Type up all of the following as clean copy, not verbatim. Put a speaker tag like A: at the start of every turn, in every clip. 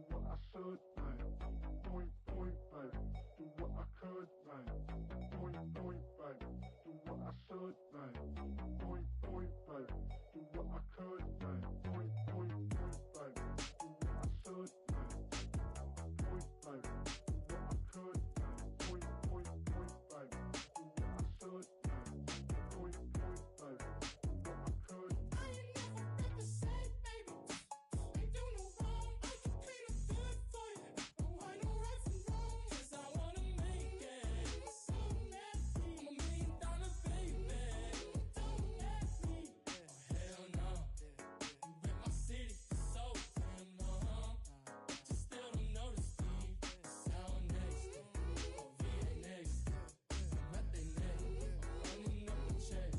A: what I should, man. Point, baby, do what I could, man. Point, baby, do what I should, man. Point, baby, do what I could, man. Point, baby, do what I should, man. Point, baby, do what I could, man. Point, baby, do what I should, man. Point, baby, do what I could.
B: I ain't never represent, baby. Ain't do no wrong. I can clean up good for you. No, I know right from wrong. 'Cause I wanna make it. So nasty. I'm $1 million baby. Don't ask me. Oh, hell no. You rip my city so damn long. But you still don't notice me. Sound next. Oh, VA next. I'm at they neck. I'm running up the check.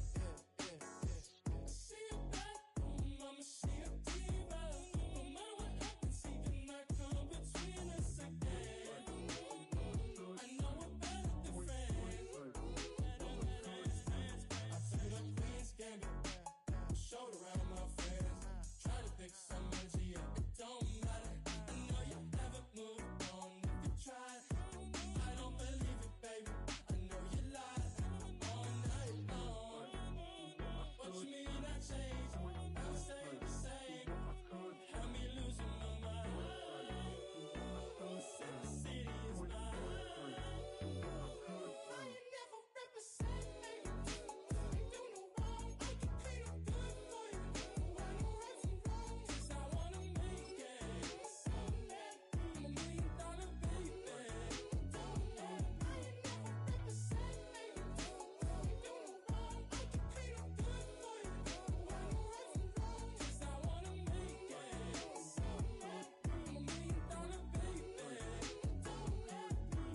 B: See a bathroom, I'ma see a diva. No matter what happens, he cannot come between us again. I know we're better than friends. I turned up Queen's Gambit, showed around my friends. Try to pick some energy, yeah, it don't matter. I know you haven't moved on if you tried. I don't believe it, baby. I know you lied all night long. What you mean I changed? I stay the same. Had me losing my mind. Sin City is mine. I ain't never represent, baby. Ain't do no wrong. I can clean up good for you. No, I know right from wrong. 'Cause I wanna make it. So nasty. I'm $1 million baby. Don't let me. I ain't never represent, baby. Ain't do no wrong. I can clean up good for you. No, I know right from wrong. 'Cause I wanna make it. So nasty. I'm $1 million baby. Don't let me.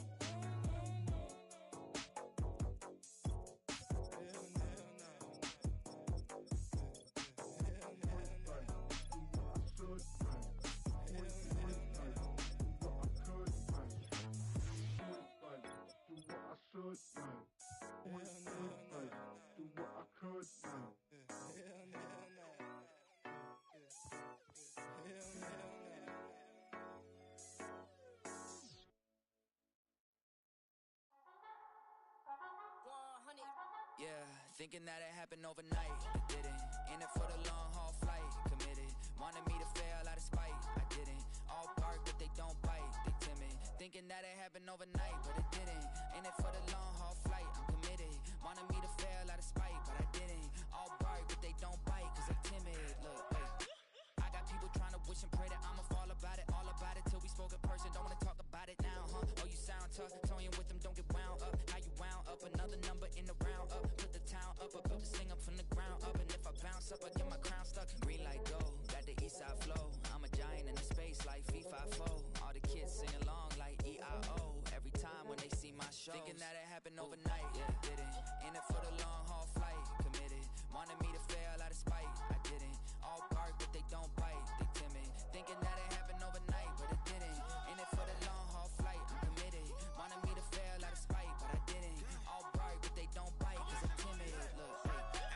C: Yeah, thinking that it happened overnight, it didn't. In it for the long haul flight, committed. Wanted me to fail out of spite, I didn't. All bark but they don't bite, they timid. Thinking that it happened overnight, but it didn't. In it for the long haul flight, I'm committed. Wanted me to fail out of spite, but I didn't. All bark but they don't bite, 'cause they timid. Look, wait. I got people trying to wish and pray that I'ma fall about it. All about it till we spoke in person, don't wanna talk about it now, huh? Oh, you sound tough, toying with them, don't get wound up. How you wound up, another number in the round up. Put the town up, I built this thing up from the ground up. And if I bounce up, I get my crown stuck. Green light go, got the east side flow. I'm a giant in the space like FIFA4. All the kids sing along like EIO. Every time when they see my show, thinking that it happened overnight, yeah, didn't. In it for the long haul flight, committed. Wanted me to fail out of spite, I didn't. All bark but they don't bite, they timid. Thinking that it happened overnight, but it didn't. In it for the long haul flight, I'm committed. Wanted me to fail out of spite, but I didn't. All bark but they don't bite, 'cause I'm timid. Look,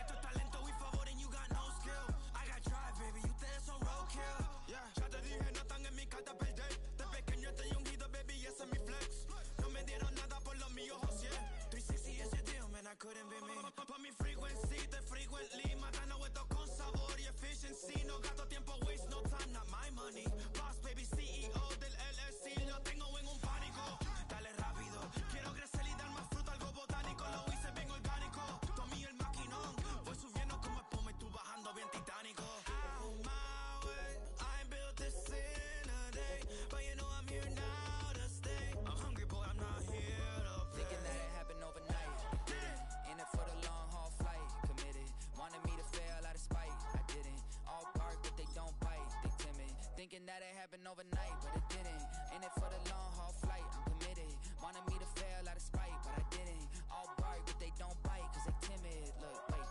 D: Esto es talento y favor and you got no skill. I got drive, baby, y ustedes son roadkill. Yeah, ya te dije, no están en mi carta perder. De pequeño estoy ungido, baby, y ese es mi flex. No me dieron nada por los míos, José. 360 is your deal, man, I couldn't be me. Pa' mi frequency, te frequently. Matando esto con sabor y efficiency. No gasto tiempo, waste no time, not my money. Boss, baby, CEO del LLC. Lo tengo en un pánico. Dale rápido, quiero crecer y dar más fruto, algo botánico. Lo hice bien orgánico. Tomé el maquinón. Voy subiendo como espuma y tú bajando bien titánico. Out my way, I ain't built this in a day. But you know I'm here now to stay. I'm hungry, boy, I'm not here to play.
C: thinking that it happened overnight, didn't. In it for the long haul flight, committed. Wanted me to fail out of spite, I didn't. All bark but they don't bite, they timid. Thinking that it happened overnight, but it didn't. In it for the long haul flight, I'm committed. Wanted me to fail out of spite, but I didn't. All bark but they don't bite, 'cause they timid. Look, wait.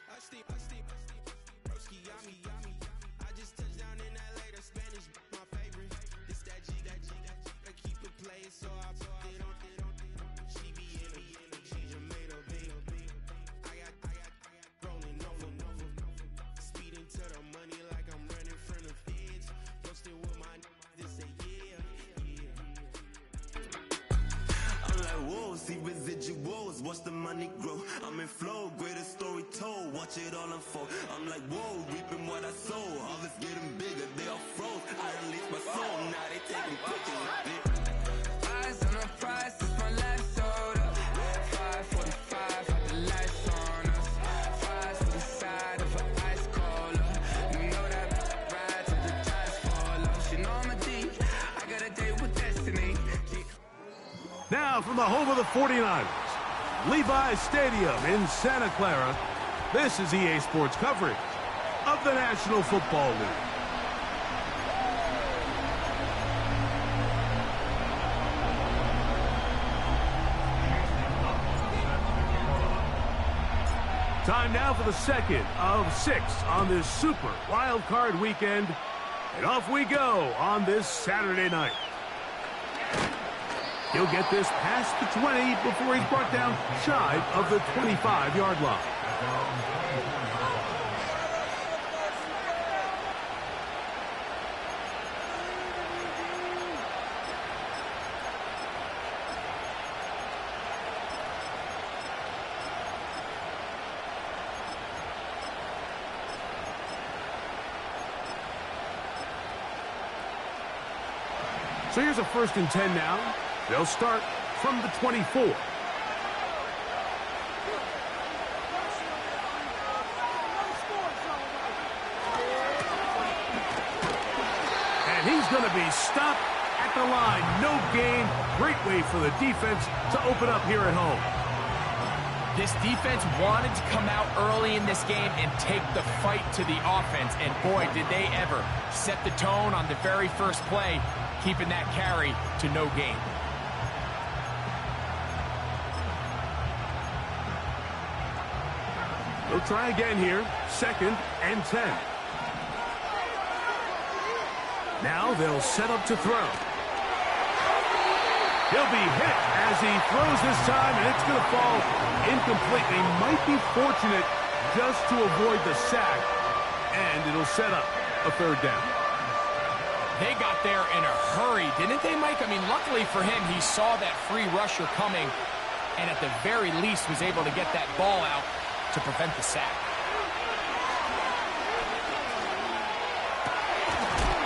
D: I steam, broski, yummy. I just took see residuals, watch the money grow. I'm in flow, greatest story told, watch it all unfold. I'm like, whoa, reaping what I sow. Harvest getting bigger, they all froze. I release my soul, now they taking pictures of it.
C: Eyes on the prize, it's my last order. 5:45, got the lights on us. Fries to the side of an ice cola. You know that ride till the tires fall off. You know I'm a G, I got a date with destiny.
E: Now from the home of the 49ers, Levi's Stadium in Santa Clara, this is EA Sports coverage of the National Football League. Time now for the second of 6 on this Super Wild Card weekend. And off we go on this Saturday night. He'll get this past the 20 before he's brought down shy of the 25-yard line. So here's a 1st and 10 now. They'll start from the 24. And he's going to be stopped at the line. No gain. Great way for the defense to open up here at home.
F: This defense wanted to come out early in this game and take the fight to the offense. And boy, did they ever set the tone on the very first play, keeping that carry to no gain.
E: They'll try again here. 2nd and 10. Now they'll set up to throw. He'll be hit as he throws this time, and it's going to fall incomplete. They might be fortunate just to avoid the sack, and it'll set up a 3rd down.
F: They got there in a hurry, didn't they, Mike? I mean, luckily for him, he saw that free rusher coming, and at the very least was able to get that ball out to prevent the sack.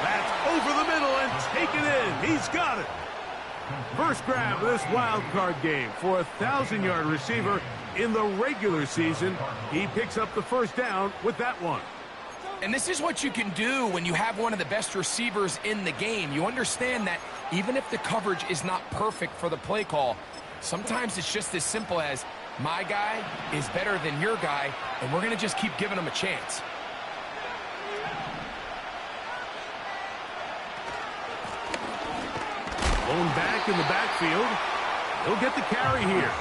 E: That's over the middle and taken in. He's got it. First grab of this wild card game for a 1,000-yard receiver in the regular season. He picks up the 1st down with that one.
F: And this is what you can do when you have one of the best receivers in the game. You understand that even if the coverage is not perfect for the play call, sometimes it's just as simple as, my guy is better than your guy, and we're going to just keep giving him a chance.
E: Blown back in the backfield. He'll get the carry here.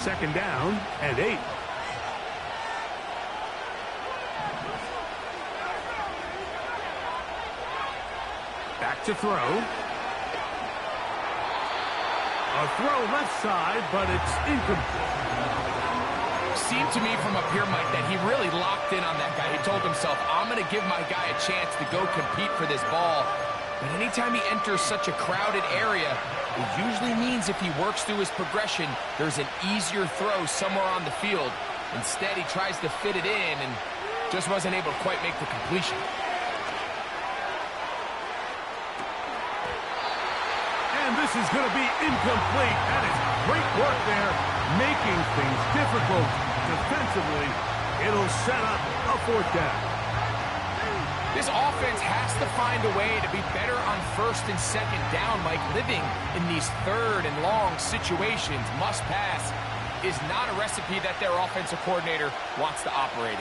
E: Second down and 8. Back to throw. A throw left side, but it's incomplete.
F: Seemed to me from up here, Mike, that he really locked in on that guy. He told himself, I'm going to give my guy a chance to go compete for this ball. But anytime he enters such a crowded area, it usually means if he works through his progression, there's an easier throw somewhere on the field. Instead, he tries to fit it in and just wasn't able to quite make the completion.
E: And this is going to be incomplete. That is great work there, making things difficult defensively. It'll set up a 4th down.
F: This offense has to find a way to be better on 1st and 2nd down, Mike. Living in these 3rd and long situations, must pass, is not a recipe that their offensive coordinator wants to operate in.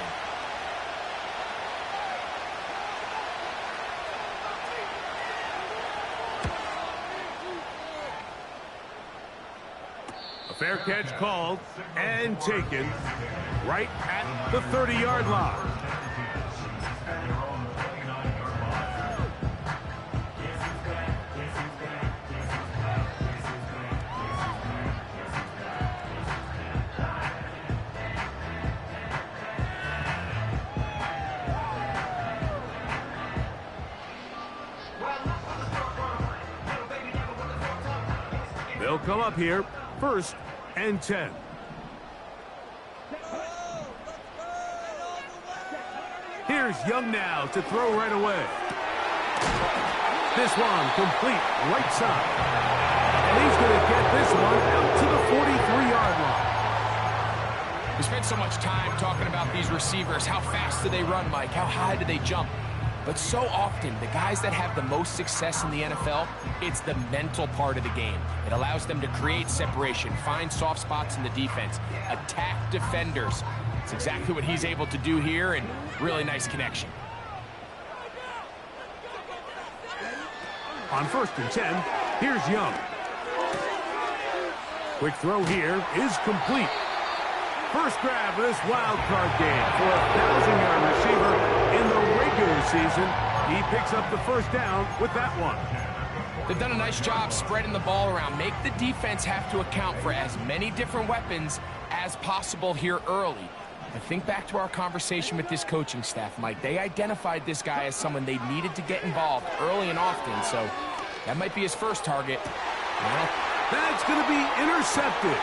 E: A fair catch called and taken right at the 30-yard line. They'll come up here, 1st and 10. Here's Young now to throw right away. This one complete right side. And he's going to get this one out to the 43-yard line.
F: We spent so much time talking about these receivers. How fast do they run, Mike? How high do they jump? But so often, the guys that have the most success in the NFL, it's the mental part of the game. It allows them to create separation, find soft spots in the defense, attack defenders. It's exactly what he's able to do here, and really nice connection.
E: On 1st and 10, here's Young. Quick throw here is complete. First grab of this wild card game for a 1,000-yard receiver in the regular season. He picks up the first down with that one.
F: They've done a nice job spreading the ball around. Make the defense have to account for as many different weapons as possible here early. But think back to our conversation with this coaching staff, Mike. They identified this guy as someone they needed to get involved early and often, so that might be his first target. Well,
E: that's going to be intercepted.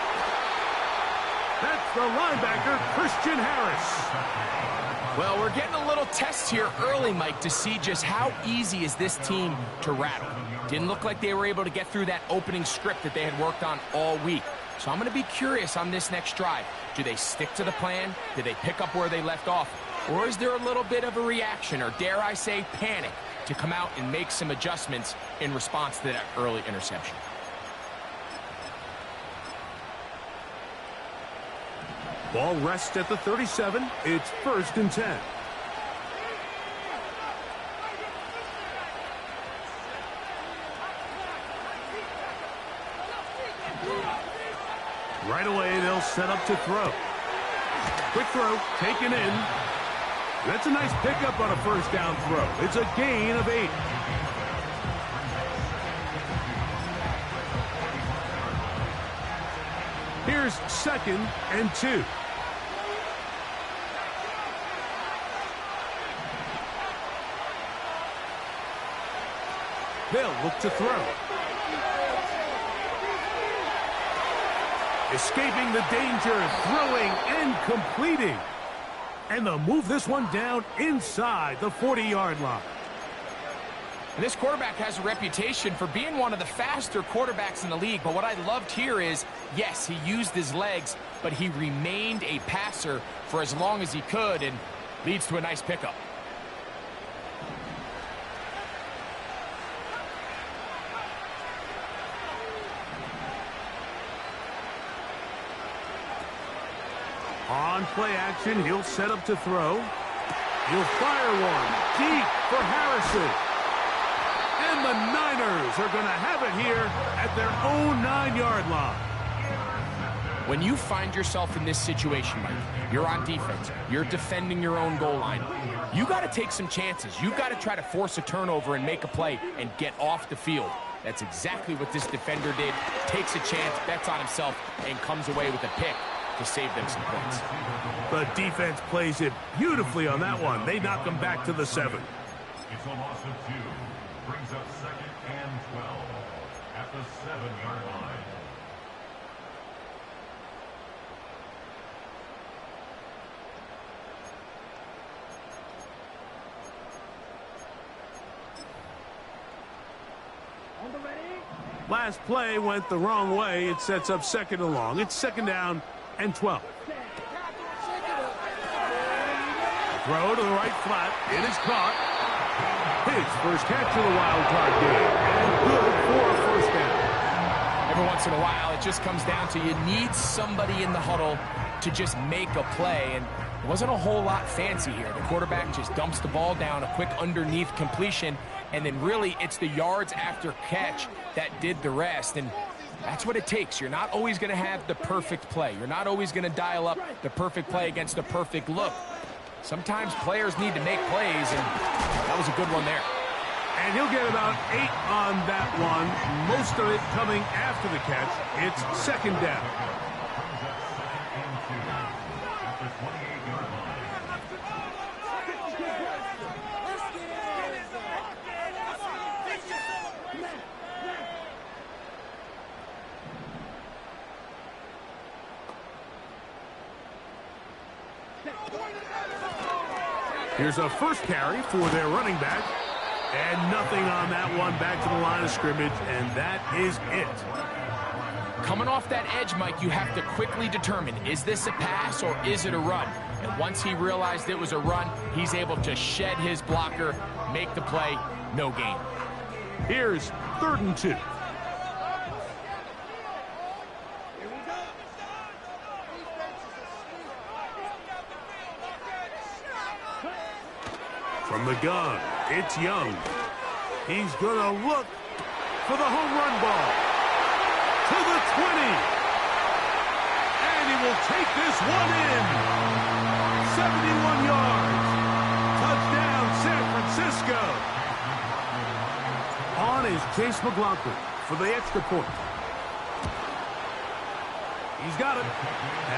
E: That's the linebacker, Christian Harris.
F: Well, we're getting a little test here early, Mike, to see just how easy is this team to rattle. Didn't look like they were able to get through that opening script that they had worked on all week. So I'm going to be curious on this next drive. Do they stick to the plan? Do they pick up where they left off? Or is there a little bit of a reaction, or dare I say panic, to come out and make some adjustments in response to that early interception?
E: Ball rests at the 37. It's 1st and 10. Right away, they'll set up to throw. Quick throw, taken in. That's a nice pickup on a first down throw. It's a gain of 8. Here's 2nd and 2. They'll look to throw. Escaping the danger, throwing and completing. And they'll move this one down inside the 40-yard line.
F: And this quarterback has a reputation for being one of the faster quarterbacks in the league. But what I loved here is, yes, he used his legs, but he remained a passer for as long as he could, and leads to a nice pickup.
E: On play action, he'll set up to throw. He'll fire one deep for Harrison. And the Niners are going to have it here at their own 9-yard line.
F: When you find yourself in this situation, Mike, you're on defense, you're defending your own goal line, you got to take some chances. You got to try to force a turnover and make a play and get off the field. That's exactly what this defender did. Takes a chance, bets on himself, and comes away with a pick to save them some points.
E: The defense plays it beautifully on that one. They knock them back to the 7.
A: It's a loss of 2. Brings up 2nd and 12 at the 7-yard line.
E: Last play went the wrong way. It sets up 2nd and long. It's 2nd down and 12. Throw to the right flat. It is caught. His first catch of the wild card game. And good for a first down.
F: Every once in a while, it just comes down to you need somebody in the huddle to just make a play. And it wasn't a whole lot fancy here. The quarterback just dumps the ball down, a quick underneath completion, and then really it's the yards after catch that did the rest. And that's what it takes. You're not always going to have the perfect play. You're not always going to dial up the perfect play against the perfect look. Sometimes players need to make plays, and that was a good one there.
E: And he'll get about 8 on that one, most of it coming after the catch. It's 2nd down. Here's a first carry for their running back. And nothing on that one, back to the line of scrimmage, and that is it.
F: Coming off that edge, Mike, you have to quickly determine, is this a pass or is it a run? And once he realized it was a run, he's able to shed his blocker, make the play, no gain.
E: Here's 3rd and 2. From the gun, it's Young. He's going to look for the home run ball. To the 20. And he will take this one in. 71 yards. Touchdown, San Francisco. On is Chase McLaughlin for the extra point. He's got it.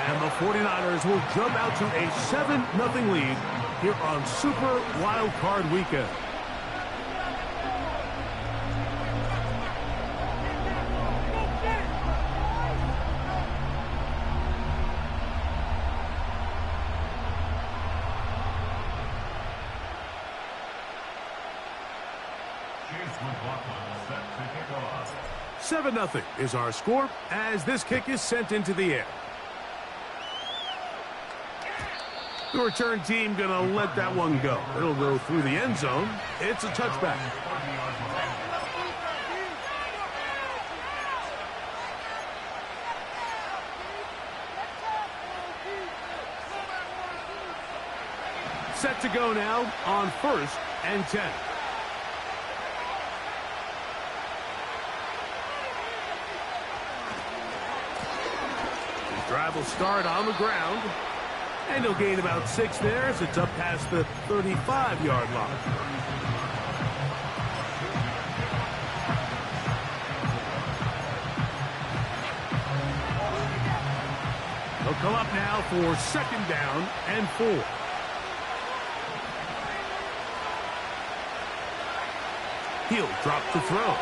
E: And the 49ers will jump out to a 7-0 lead here on Super Wild Card Weekend.
A: Chase McLaughlin set to kick off.
E: 7-0 is our score as this kick is sent into the air. The return team going to let that one go. It'll go through the end zone. It's a touchback. Set to go now on 1st and 10. His drive will start on the ground. And he'll gain about 6 there as it's up past the 35-yard line. He'll come up now for 2nd down and 4. He'll drop to throw.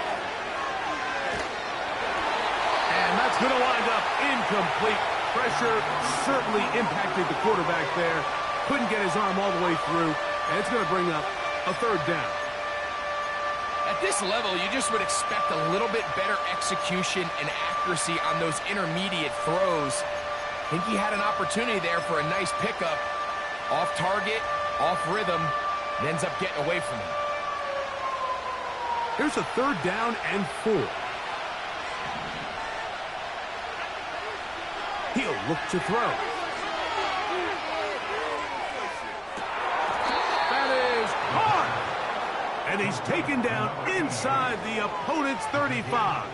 E: And that's going to wind up incomplete. Pressure certainly impacted the quarterback there. Couldn't get his arm all the way through, and it's going to bring up a 3rd down.
F: At this level, you just would expect a little bit better execution and accuracy on those intermediate throws. I think he had an opportunity there for a nice pickup. Off target, off rhythm, and ends up getting away from him.
E: Here's a 3rd down and 4. He'll look to throw. That is caught! And he's taken down inside the opponent's 35.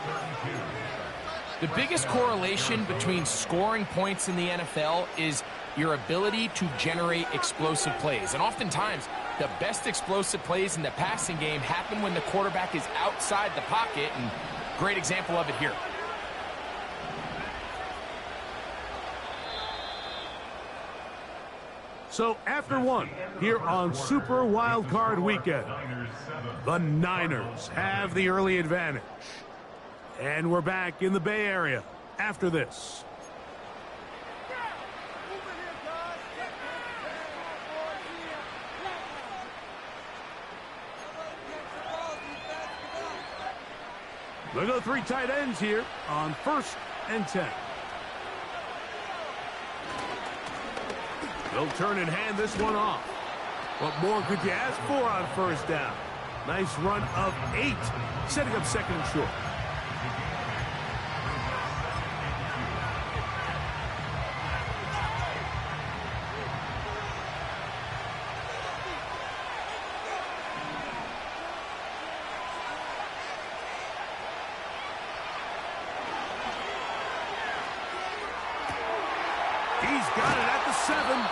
F: The biggest correlation between scoring points in the NFL is your ability to generate explosive plays. And oftentimes, the best explosive plays in the passing game happen when the quarterback is outside the pocket, and great example of it here.
E: So after one, here on Super Wild Card Weekend, the Niners have the early advantage. And we're back in the Bay Area after this. They'll go 3 tight ends here on 1st and 10. They'll turn and hand this one off. What more could you ask for on 1st down? Nice run of 8, setting up 2nd and short. He's got it at the 7.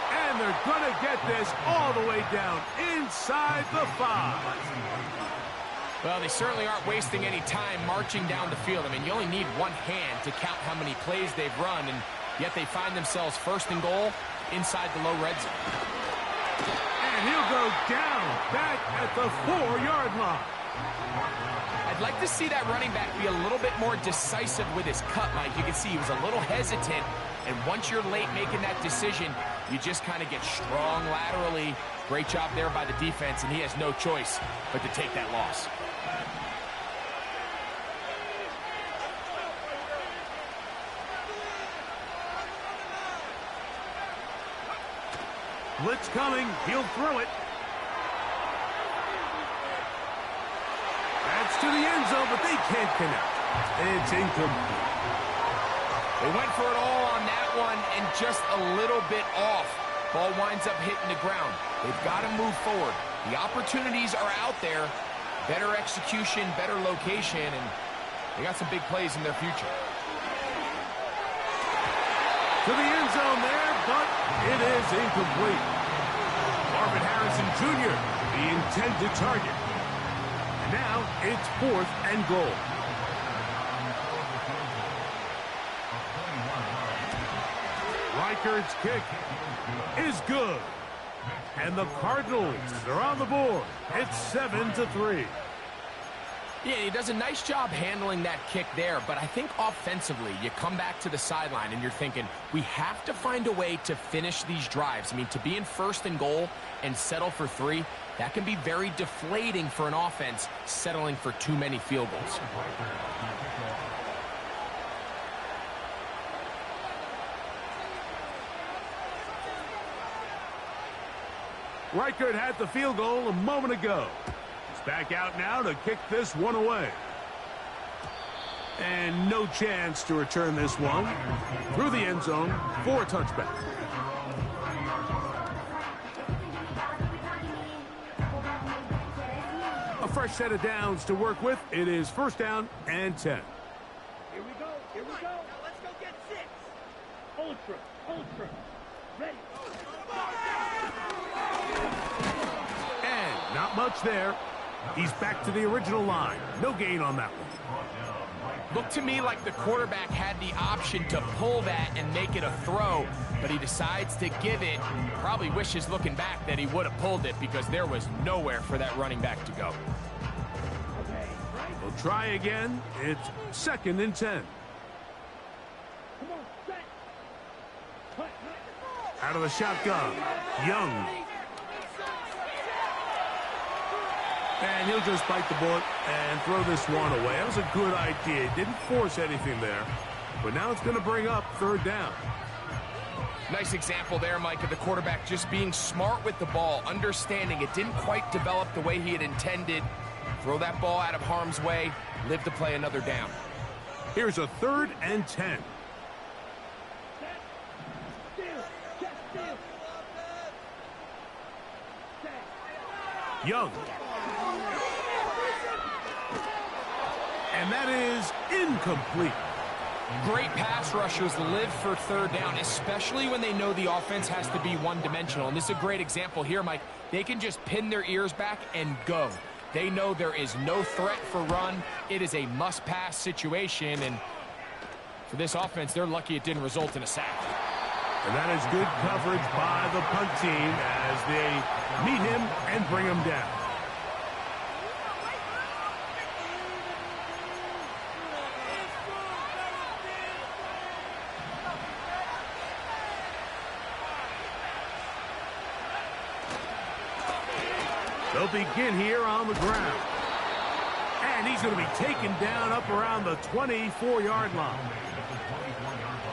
E: And they're going to get this all the way down inside the 5.
F: Well, they certainly aren't wasting any time marching down the field. I mean, you only need one hand to count how many plays they've run, and yet they find themselves 1st and goal inside the low red zone.
E: And he'll go down back at the 4-yard line.
F: I'd like to see that running back be a little bit more decisive with his cut, Mike. You can see he was a little hesitant, and once you're late making that decision, You just kind of get strong laterally. Great job there by the defense, and he has no choice but to take that loss.
E: Blitz coming. He'll throw it. That's to the end zone, but they can't connect. It's incomplete.
F: They went for it all on that one and just a little bit off. Ball winds up hitting the ground. They've got to move forward. The opportunities are out there. Better execution, better location, and they got some big plays in their future.
E: To the end zone there, but it is incomplete. Marvin Harrison Jr., the intended target. And now it's 4th and goal. Reichard's kick is good. And the Cardinals are on the board. It's 7-3.
F: Yeah, he does a nice job handling that kick there, but I think offensively, you come back to the sideline and you're thinking, we have to find a way to finish these drives. I mean, to be in 1st and goal and settle for 3, that can be very deflating for an offense settling for too many field goals.
E: Reichard had the field goal a moment ago. He's back out now to kick this one away. And no chance to return this one through the end zone for a touchback. A fresh set of downs to work with. It is 1st down and 10.
G: Here we go. Here we go. Now let's go get 6. Ultra. Ready.
E: And not much there. He's back to the original line. No gain on that one.
F: Looked to me like the quarterback had the option to pull that and make it a throw, but he decides to give it. Probably wishes looking back that he would have pulled it because there was nowhere for that running back to go.
E: We'll try again. It's 2nd and 10. Out of the shotgun, Young. And he'll just bite the bullet and throw this one away. That was a good idea. Didn't force anything there. But now it's going to bring up 3rd down.
F: Nice example there, Mike, of the quarterback just being smart with the ball, understanding it didn't quite develop the way he had intended. Throw that ball out of harm's way, live to play another down.
E: Here's a 3rd and 10. Young. And that is incomplete.
F: Great pass rushers live for 3rd down, especially when they know the offense has to be one-dimensional. And this is a great example here, Mike. They can just pin their ears back and go. They know there is no threat for run. It is a must-pass situation. And for this offense, they're lucky it didn't result in a sack.
E: And that is good coverage by the punt team as they meet him and bring him down. They'll begin here on the ground. And he's going to be taken down up around the 24-yard line.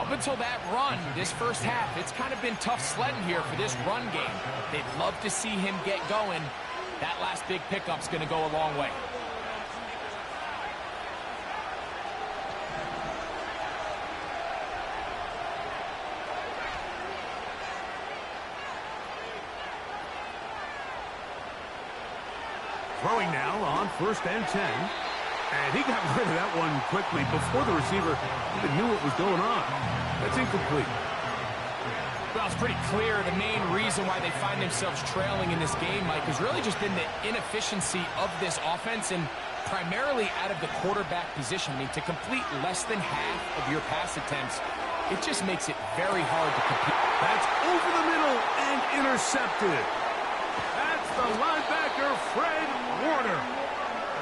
F: Up until that run, this first half, it's kind of been tough sledding here for this run game. They'd love to see him get going. That last big pickup's going to go a long way.
E: Throwing now on 1st and 10. And he got rid of that one quickly before the receiver even knew what was going on. That's incomplete.
F: Well, it's pretty clear the main reason why they find themselves trailing in this game, Mike, has really just been the inefficiency of this offense and primarily out of the quarterback position. I mean, to complete less than half of your pass attempts, it just makes it very hard to compete.
E: That's over the middle and intercepted. That's the linebacker, Fred Warner.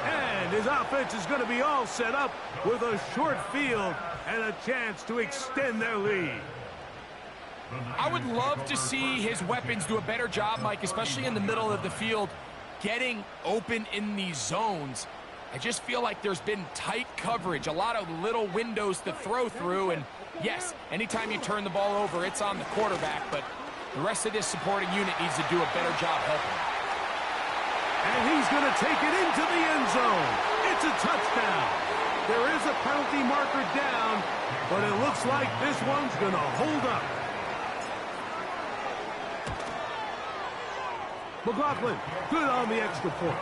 E: And his offense is going to be all set up with a short field and a chance to extend their lead.
F: I would love to see his weapons do a better job, Mike, especially in the middle of the field, getting open in these zones. I just feel like there's been tight coverage, a lot of little windows to throw through, and yes, anytime you turn the ball over, it's on the quarterback, but the rest of this supporting unit needs to do a better job helping.
E: And he's going to take it into the end zone. It's a touchdown. There is a penalty marker down, but it looks like this one's going to hold up. McLaughlin, good on the extra point.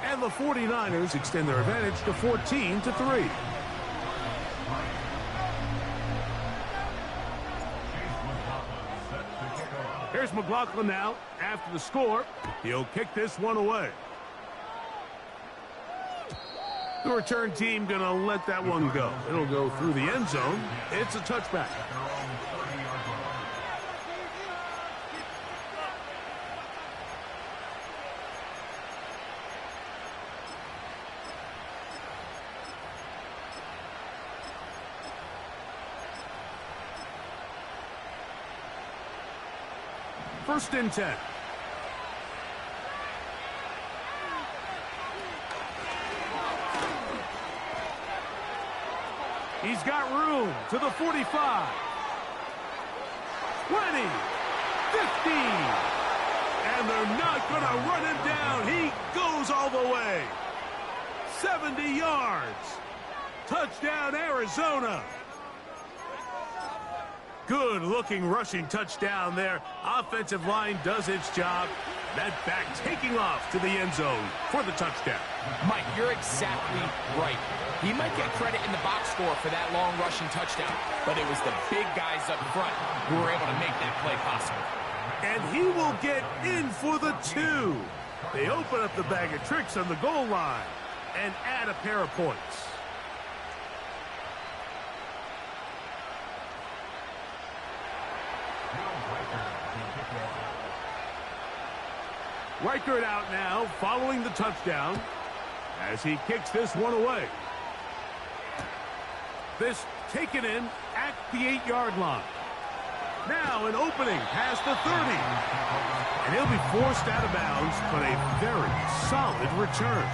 E: And the 49ers extend their advantage to 14-3. Here's McLaughlin now. After the score, he'll kick this one away. The return team going to let that one go. It'll go through the end zone. It's a touchback. First and 10. He's got room to the 45. 20. 15. And they're not going to run him down. He goes all the way. 70 yards. Touchdown, Arizona. Good-looking rushing touchdown there. Offensive line does its job. That back taking off to the end zone for the touchdown.
F: Mike, you're exactly right. He might get credit in the box score for that long rushing touchdown, but it was the big guys up front who were able to make that play possible.
E: And he will get in for the 2. They open up the bag of tricks on the goal line and add a pair of points. Reichert out now, following the touchdown, as he kicks this one away. This taken in at the 8-yard line. Now an opening past the 30. And he'll be forced out of bounds, but a very solid return.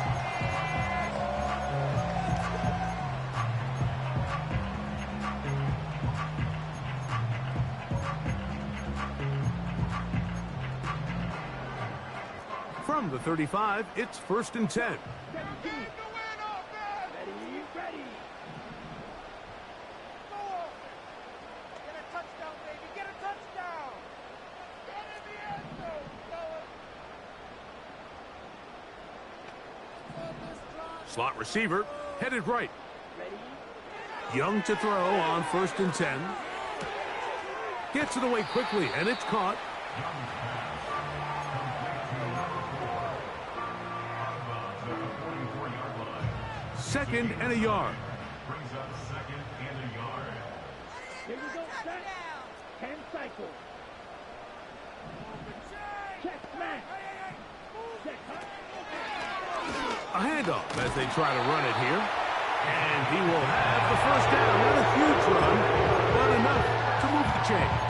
E: From the 35, it's first and 10.
G: Ready, ready. Score. Get a touchdown, baby. Get a touchdown. Get in the end zone, fellas.
E: Slot receiver, headed right.
G: Ready?
E: Young to throw on first and 10. Gets it away quickly, and it's caught. Second and a yard.
A: Brings up second and a yard.
G: Here we go, set. 10 cycles. Check, smash. Check,
E: A handoff as they try to run it here. And he will have the first down. Not a huge run, but enough to move the chains.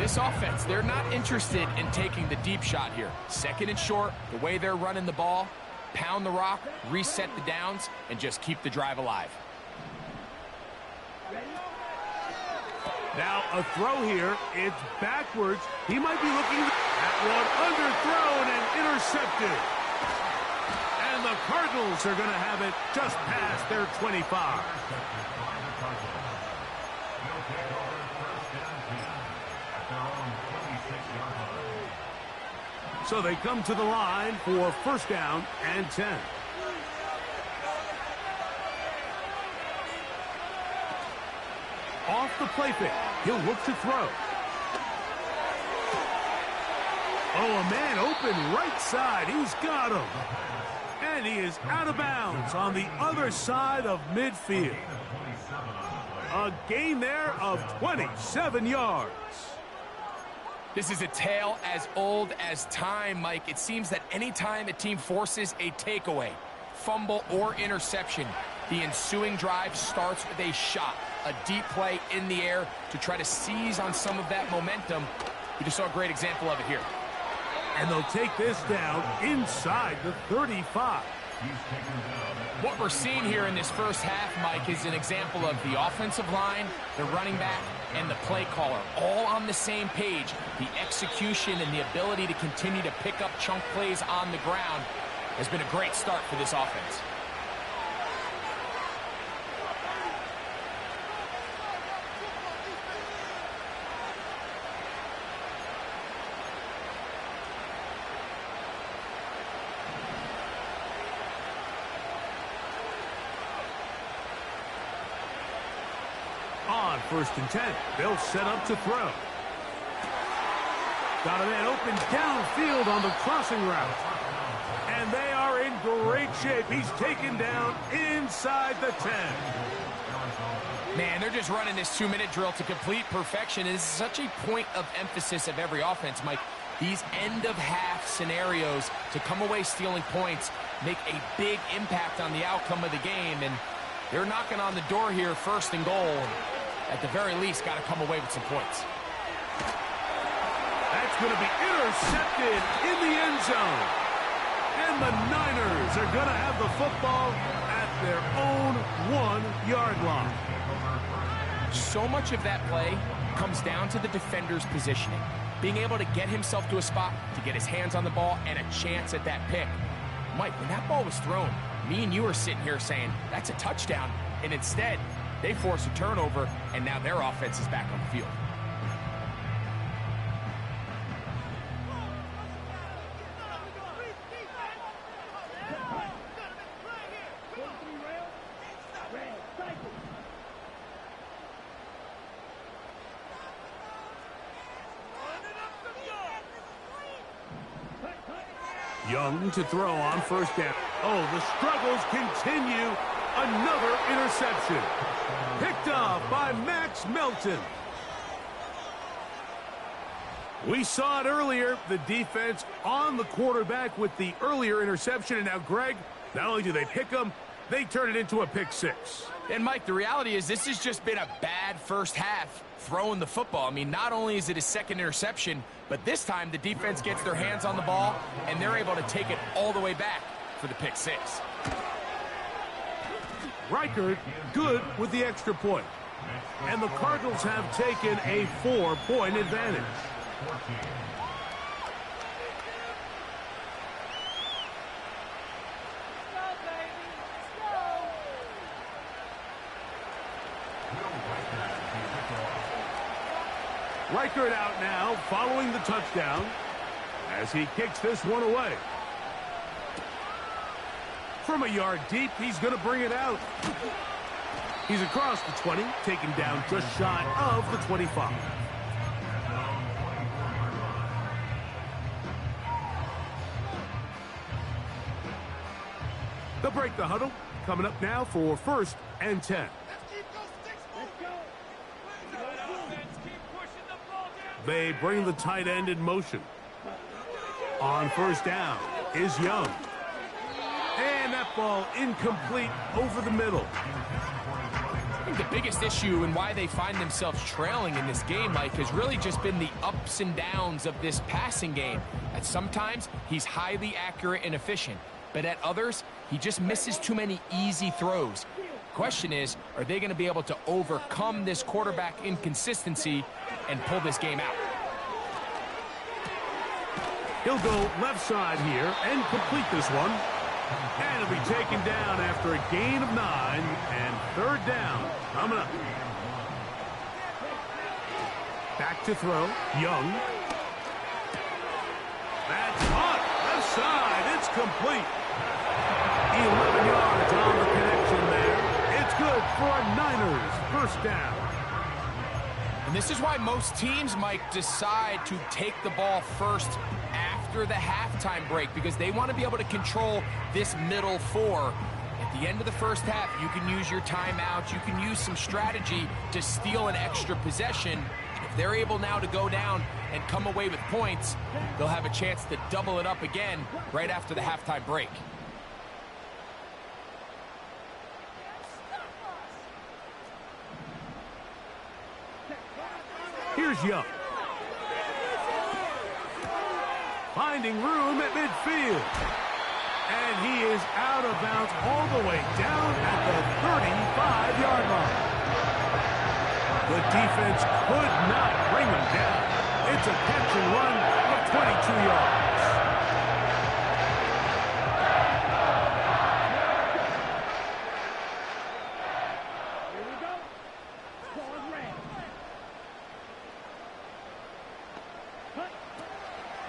F: This offense, they're not interested in taking the deep shot here. Second and short, the way they're running the ball, pound the rock, reset the downs, and just keep the drive alive.
E: Now a throw here. It's backwards. He might be looking at one underthrown and intercepted. And the Cardinals are going to have it just past their 25. So they come to the line for first down and 10. Off the play fake. He'll look to throw. Oh, a man open right side. He's got him. And he is out of bounds on the other side of midfield. A gain there of 27 yards.
F: This is a tale as old as time, Mike. It seems that anytime a team forces a takeaway, fumble, or interception, The ensuing drive starts with a shot, a deep play in the air to try to seize on some of that momentum. We just saw a great example of it here.
E: And they'll take this down inside the 35.
F: What we're seeing here in this first half, Mike, is an example of the offensive line, the running back, and the play caller all on the same page. The execution and the ability to continue to pick up chunk plays on the ground has been a great start for this offense.
E: On 1st and 10, they'll set up to throw. Got a man open downfield on the crossing route. And they are in great shape. He's taken down inside the 10.
F: Man, they're just running this 2-minute drill to complete perfection. It is such a point of emphasis of every offense, Mike. These end-of-half scenarios to come away stealing points make a big impact on the outcome of the game. And they're knocking on the door here, 1st and goal. At the very least, got to come away with some points.
E: That's going to be intercepted in the end zone. And the Niners are going to have the football at their own 1-yard line.
F: So much of that play comes down to the defender's positioning. Being able to get himself to a spot, to get his hands on the ball, and a chance at that pick. Mike, when that ball was thrown, me and you are sitting here saying, that's a touchdown. And instead, they force a turnover, and now their offense is back on the field.
E: Young to throw on 1st down. Oh, the struggles continue. Another interception. Picked off by Max Melton. We saw it earlier, the defense on the quarterback with the earlier interception. And now, Greg, not only do they pick him, they turn it into a pick 6.
F: And, Mike, the reality is this has just been a bad first half throwing the football. I mean, not only is it his 2nd interception, but this time the defense gets their hands on the ball, and they're able to take it all the way back for the pick 6.
E: Reichert good with the extra point. And the Cardinals have taken a 4-point advantage. Reichert out now following the touchdown as he kicks this one away. From a yard deep, he's going to bring it out. He's across the 20, taken down just shy of the 25. They'll break the huddle. Coming up now for 1st and 10. They bring the tight end in motion. On 1st down is Young. And that ball incomplete over the middle.
F: I think the biggest issue and why they find themselves trailing in this game, Mike, has really just been the ups and downs of this passing game. At sometimes, he's highly accurate and efficient. But at others, he just misses too many easy throws. Question is, are they going to be able to overcome this quarterback inconsistency and pull this game out?
E: He'll go left side here and complete this one. And it'll be taken down after a gain of 9 and 3rd down coming up. Back to throw. Young. That's hot. Left side. It's complete. 11 yards on the connection there. It's good for a Niners 1st down.
F: And this is why most teams, Mike, decide to take the ball first after the halftime break, because they want to be able to control this middle 4. At the end of the first half, you can use your timeout. You can use some strategy to steal an extra possession. If they're able now to go down and come away with points, they'll have a chance to double it up again right after the halftime break.
E: Here's Young. Finding room at midfield. And he is out of bounds all the way down at the 35-yard line. The defense could not bring him down. It's a catch and run of 22 yards.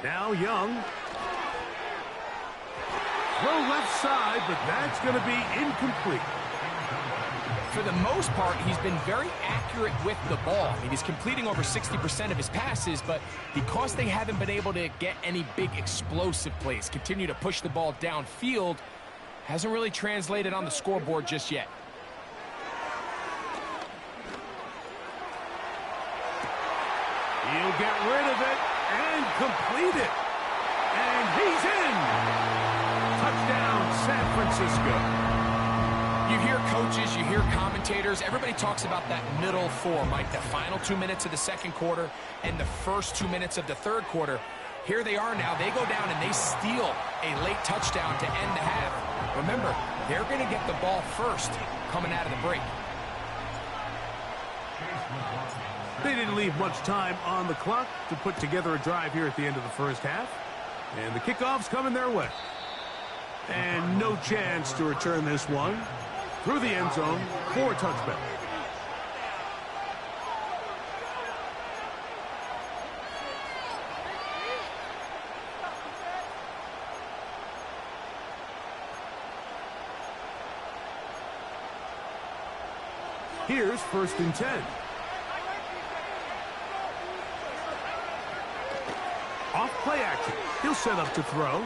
E: Now Young. Throw left side, but that's going to be incomplete.
F: For the most part, he's been very accurate with the ball. I mean, he's completing over 60% of his passes, but because they haven't been able to get any big explosive plays, continue to push the ball downfield, hasn't really translated on the scoreboard just yet.
E: He'll get rid of it and complete it. And he's in. Touchdown, San Francisco.
F: You hear coaches, you hear commentators, everybody talks about that middle four, Mike, the final 2 minutes of the second quarter and the first 2 minutes of the third quarter. Here they are now. They go down and they steal a late touchdown to end the half. Remember, they're going to get the ball first coming out of the break.
E: They didn't leave much time on the clock to put together a drive here at the end of the first half. And the kickoff's coming their way. And no chance to return this one through the end zone for a touchback. Here's 1st and 10. Off play action. He'll set up to throw.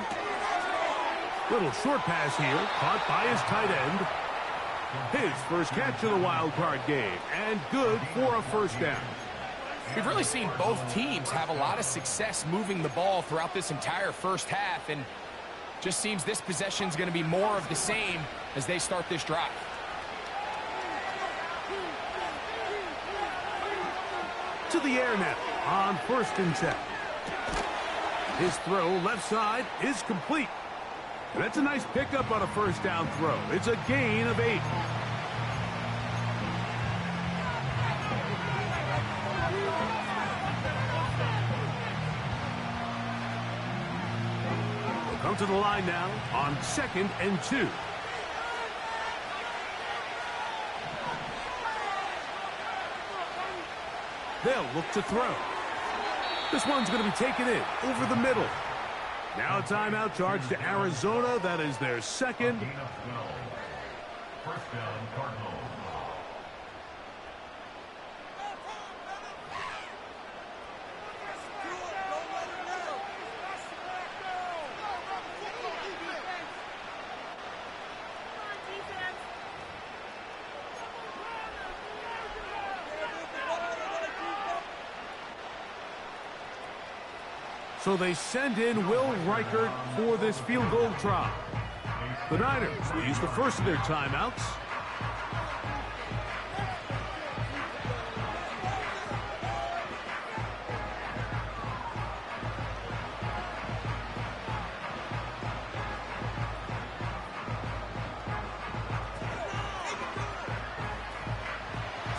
E: Little short pass here, caught by his tight end. His first catch of the wild card game, and good for a first down.
F: We've really seen both teams have a lot of success moving the ball throughout this entire first half, and just seems this possession is going to be more of the same as they start this drive.
E: To the air now on 1st and 10. His throw left side is complete. And that's a nice pickup on a first down throw. It's a gain of 8. We'll come to the line now on 2nd and 2. They'll look to throw. This one's going to be taken in over the middle. Now a timeout charge to Arizona. That is their second.
A: First down, Cardinals.
E: So they send in Will Reichert for this field goal try. The Niners will use the first of their timeouts.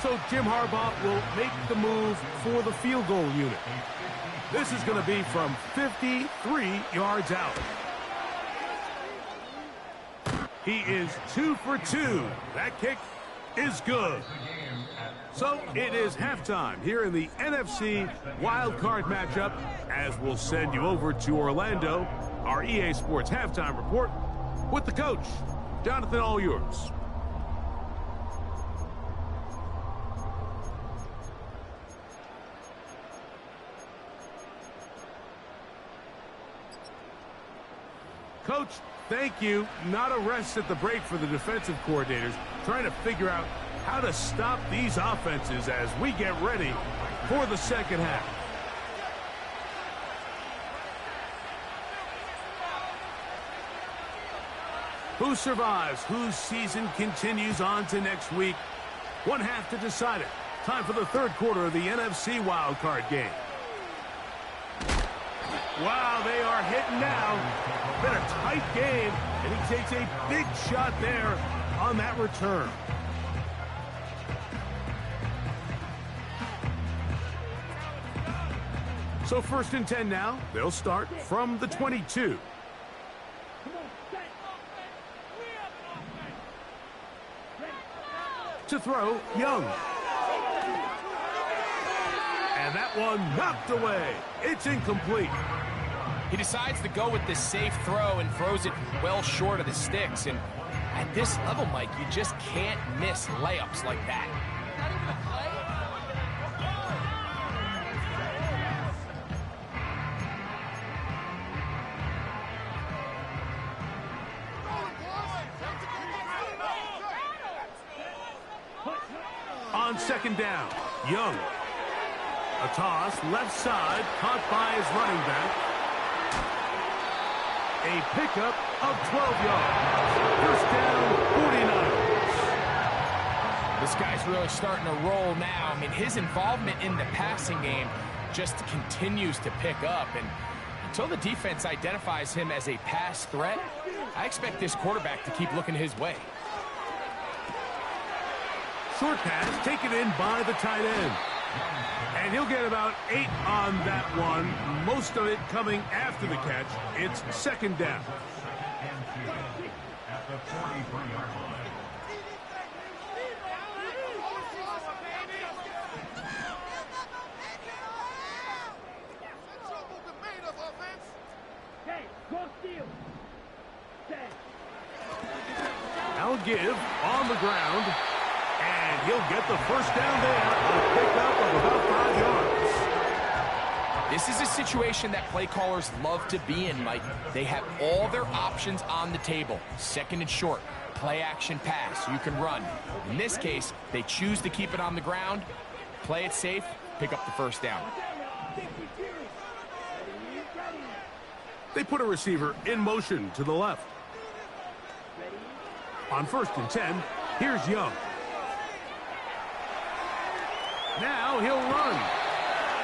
E: So Jim Harbaugh will make the move for the field goal unit. This is going to be from 53 yards out. He is 2 for 2. That kick is good. So it is halftime here in the NFC Wild Card matchup, as we'll send you over to Orlando, our EA Sports halftime report with the coach. Jonathan, all yours. Coach, thank you. Not a rest at the break for the defensive coordinators, trying to figure out how to stop these offenses as we get ready for the second half. Who survives? Whose season continues on to next week? One half to decide it. Time for the third quarter of the NFC wildcard game. Wow, they are hitting now. Been a tight game, and he takes a big shot there on that return. So 1st and 10 now. They'll start from the 22. To throw, Young. And that one knocked away. It's incomplete.
F: He decides to go with the safe throw and throws it well short of the sticks. And at this level, Mike, you just can't miss layups like that.
E: On 2nd down, Young. A toss, left side, caught by his running back. A pickup of 12 yards. 1st down, 49ers.
F: This guy's really starting to roll now. I mean, his involvement in the passing game just continues to pick up. And until the defense identifies him as a pass threat, I expect this quarterback to keep looking his way.
E: Short pass taken in by the tight end. And he'll get about 8 on that one, most of it coming after the catch. It's 2nd down.
A: At the 43-yard line.
E: Now a give on the ground. And he'll get the 1st down there, a pickup of about 5 yards.
F: This is a situation that play callers love to be in, Mike. They have all their options on the table. 2nd and short, play action pass, you can run. In this case, they choose to keep it on the ground, play it safe, pick up the 1st down.
E: They put a receiver in motion to the left. On 1st and 10, here's Young. Now he'll run.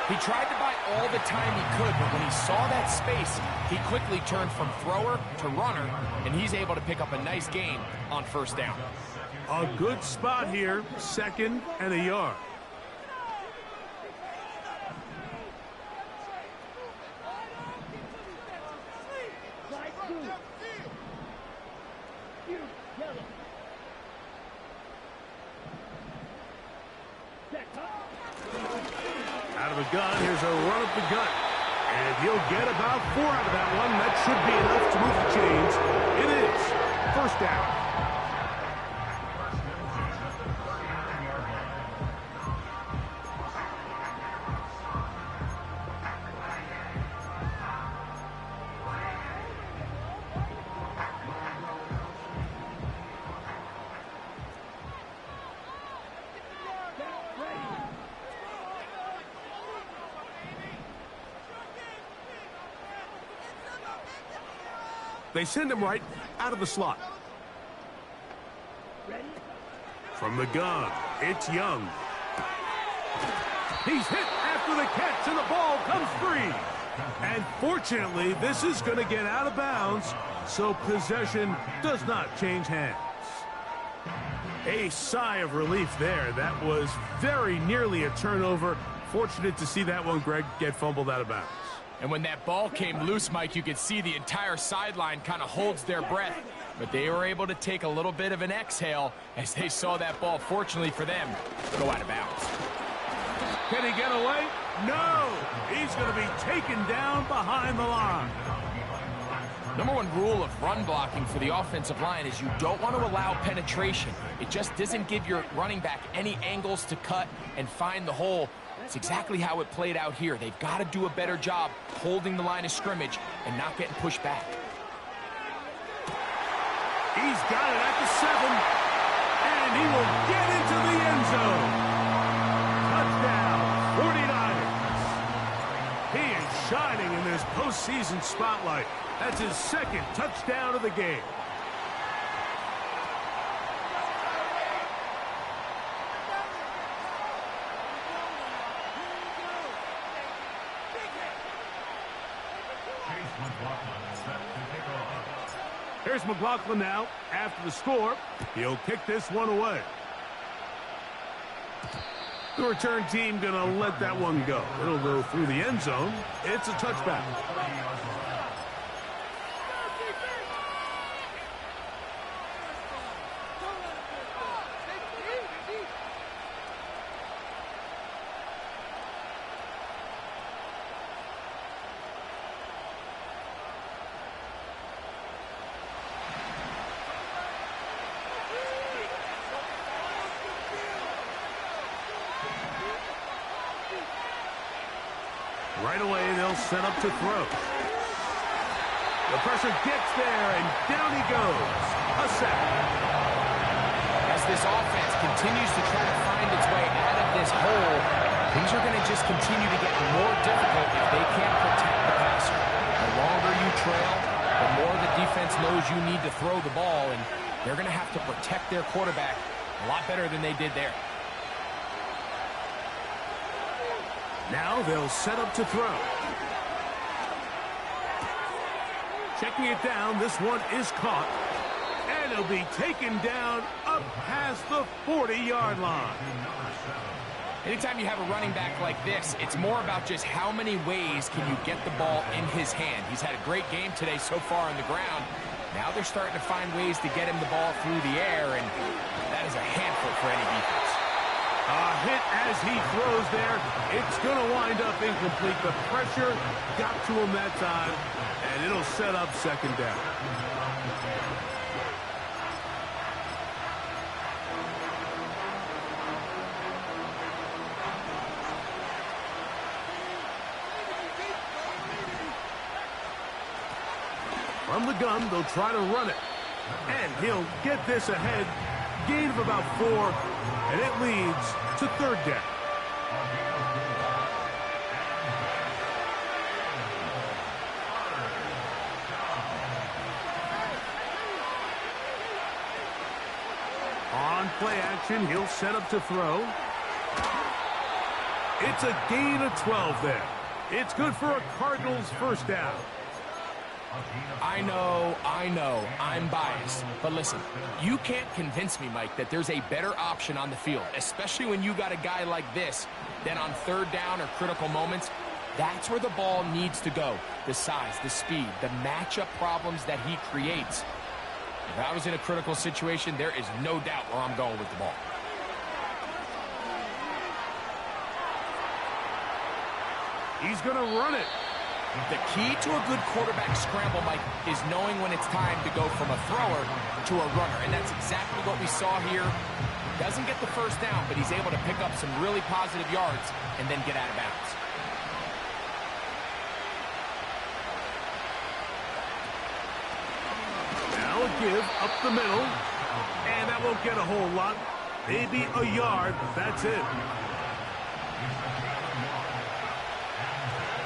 F: He tried to buy all the time he could, but when he saw that space, he quickly turned from thrower to runner, and he's able to pick up a nice gain on 1st down.
E: A good spot here, 2nd and a yard. Out of the gun, here's a run up the gut. And he'll get about 4 out of that one. That should be enough to move the chains. It is 1st down. They send him right out of the slot. From the gun, it's Young. He's hit after the catch, and the ball comes free. And fortunately, this is going to get out of bounds, so possession does not change hands. A sigh of relief there. That was very nearly a turnover. Fortunate to see that one, Greg, get fumbled out of bounds.
F: And when that ball came loose, Mike, you could see the entire sideline kind of holds their breath. But they were able to take a little bit of an exhale as they saw that ball, fortunately for them, go out of bounds.
E: Can he get away? No! He's going to be taken down behind the line.
F: Number one rule of run blocking for the offensive line is you don't want to allow penetration. It just doesn't give your running back any angles to cut and find the hole. It's exactly how it played out here. They've got to do a better job holding the line of scrimmage and not getting pushed back.
E: He's got it at the 7, and he will get into the end zone. Touchdown, 49ers. He is shining in this postseason spotlight. That's his 2nd touchdown of the game. Here's McLaughlin now. After the score, he'll kick this one away. The return team going to let that one go. It'll go through the end zone. It's a touchback. Right away, they'll set up to throw. The pressure gets there, and down he goes. A sack.
F: As this offense continues to try to find its way out of this hole, things are going to just continue to get more difficult if they can't protect the passer. The longer you trail, the more the defense knows you need to throw the ball, and they're going to have to protect their quarterback a lot better than they did there.
E: Now they'll set up to throw. Checking it down, this one is caught. And it'll be taken down up past the 40-yard line.
F: Anytime you have a running back like this, it's more about just how many ways can you get the ball in his hand. He's had a great game today so far on the ground. Now they're starting to find ways to get him the ball through the air, and that is a handful for any defense.
E: A hit as he throws there. It's going to wind up incomplete. The pressure got to him that time, and it'll set up second down. From the gun, they'll try to run it. And he'll get this ahead. Gain of about 4, and it leads to third down. On play action, he'll set up to throw. It's a gain of 12 there. It's good for a Cardinals first down.
F: I know, I'm biased. But listen, you can't convince me, Mike, that there's a better option on the field, especially when you got a guy like this, than on third down or critical moments. That's where the ball needs to go. The size, the speed, the matchup problems that he creates. If I was in a critical situation, there is no doubt where I'm going with the ball.
E: He's going to run it.
F: The key to a good quarterback scramble, Mike, is knowing when it's time to go from a thrower to a runner. And that's exactly what we saw here. Doesn't get the first down, but he's able to pick up some really positive yards and then get out of bounds.
E: Now a give up the middle. And that won't get a whole lot. Maybe a yard. That's it.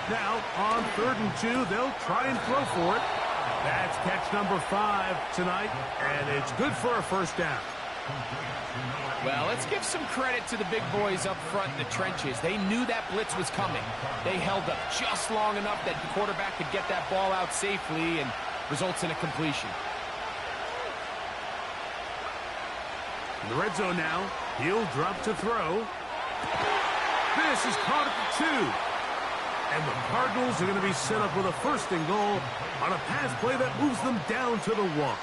E: Now, on 3rd and 2, they'll try and throw for it. That's catch number 5 tonight, and it's good for a first down.
F: Well, let's give some credit to the big boys up front in the trenches. They knew that blitz was coming. They held up just long enough that the quarterback could get that ball out safely and results in a completion.
E: In the red zone now, he'll drop to throw. This is caught at the 2. And the Cardinals are going to be set up with a 1st and goal on a pass play that moves them down to the 1.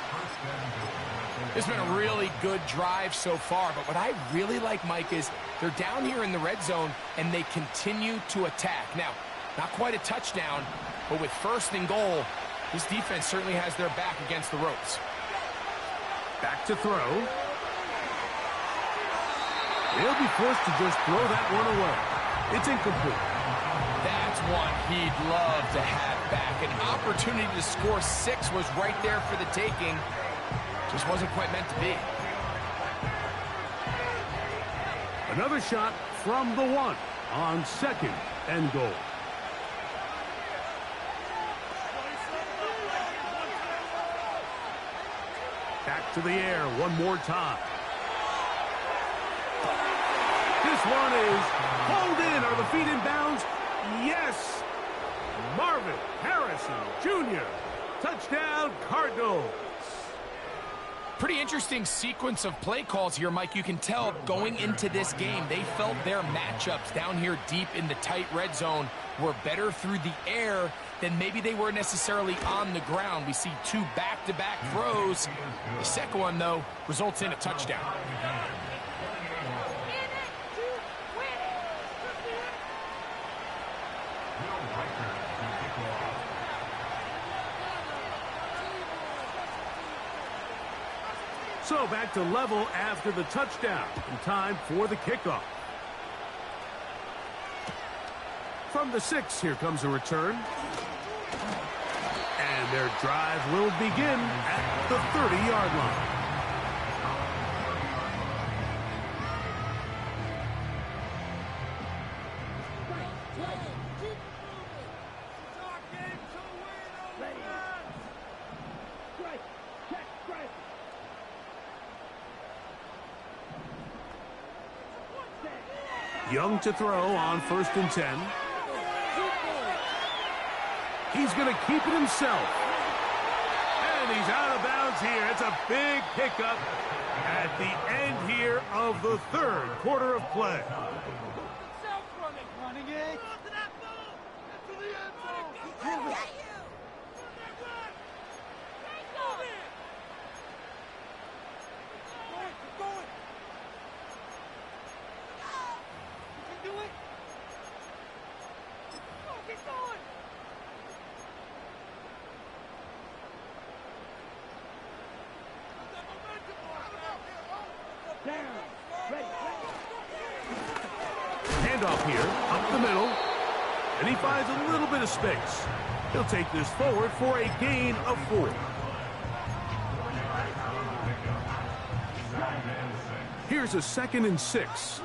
F: It's been a really good drive so far, but what I really like, Mike, is they're down here in the red zone, and they continue to attack. Now, not quite a touchdown, but with 1st and goal, this defense certainly has their back against the ropes.
E: Back to throw. He'll be forced to just throw that one away. It's incomplete.
F: That's one he'd love to have back. An opportunity to score 6 was right there for the taking. Just wasn't quite meant to be.
E: Another shot from the 1 on 2nd and goal. Back to the air one more time. This one is pulled in. Are the feet in bounds? Yes! Marvin Harrison Jr. Touchdown, Cardinals.
F: Pretty interesting sequence of play calls here, Mike. You can tell going into this game, they felt their matchups down here deep in the tight red zone were better through the air than maybe they were necessarily on the ground. We see 2 back-to-back throws. The second one, though, results in a touchdown.
E: So back to level after the touchdown, and time for the kickoff. From the 6, here comes a return. And their drive will begin at the 30-yard line. Young to throw on 1st and 10. He's going to keep it himself. And he's out of bounds here. It's a big pickup at the end here of the 3rd quarter of play.
G: Running it. To the end zone.
E: Handoff here, up the middle, and he finds a little bit of space. He'll take this forward for a gain of 4. Here's a 2nd and 6.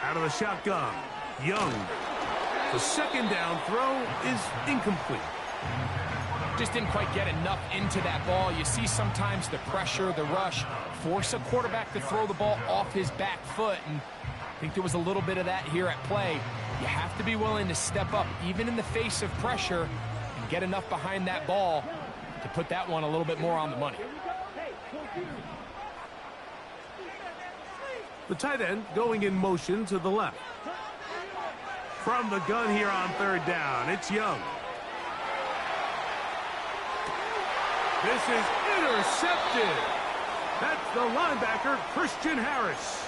E: Out of the shotgun, Young. The 2nd down throw is incomplete.
F: Just didn't quite get enough into that ball. You see sometimes the pressure, the rush, force a quarterback to throw the ball off his back foot, and I think there was a little bit of that here at play. You have to be willing to step up, even in the face of pressure, and get enough behind that ball to put that one a little bit more on the money.
E: The tight end going in motion to the left. From the gun here on 3rd down, it's Young. This is intercepted. That's the linebacker, Christian Harris.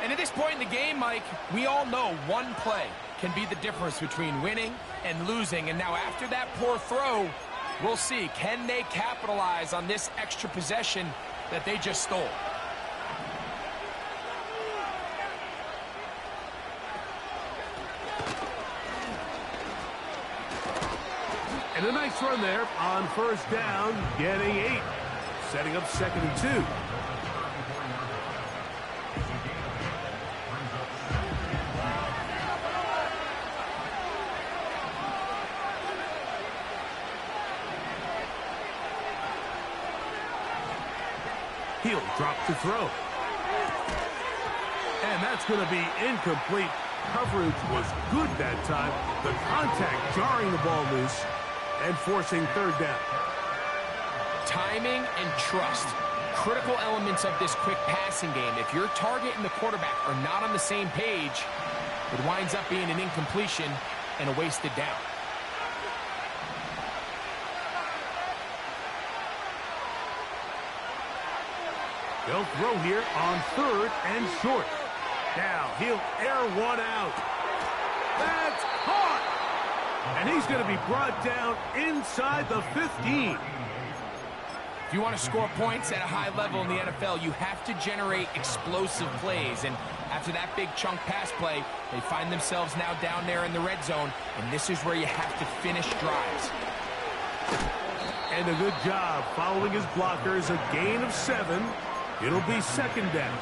F: And at this point in the game, Mike, we all know one play can be the difference between winning and losing. And now after that poor throw, we'll see, can they capitalize on this extra possession that they just stole?
E: And a nice run there on 1st down, getting 8. Setting up 2nd and 2. He'll drop to throw. And that's going to be incomplete. Coverage was good that time. The contact jarring the ball loose and forcing 3rd down.
F: Timing and trust, critical elements of this quick passing game. If your target and the quarterback are not on the same page, it winds up being an incompletion and a wasted down.
E: They'll throw here on 3rd and short. Now he'll air one out. That's caught! And he's going to be brought down inside the 15.
F: If you want to score points at a high level in the NFL, you have to generate explosive plays. And after that big chunk pass play, they find themselves now down there in the red zone. And this is where you have to finish drives.
E: And a good job following his blockers. A gain of 7. It'll be 2nd down.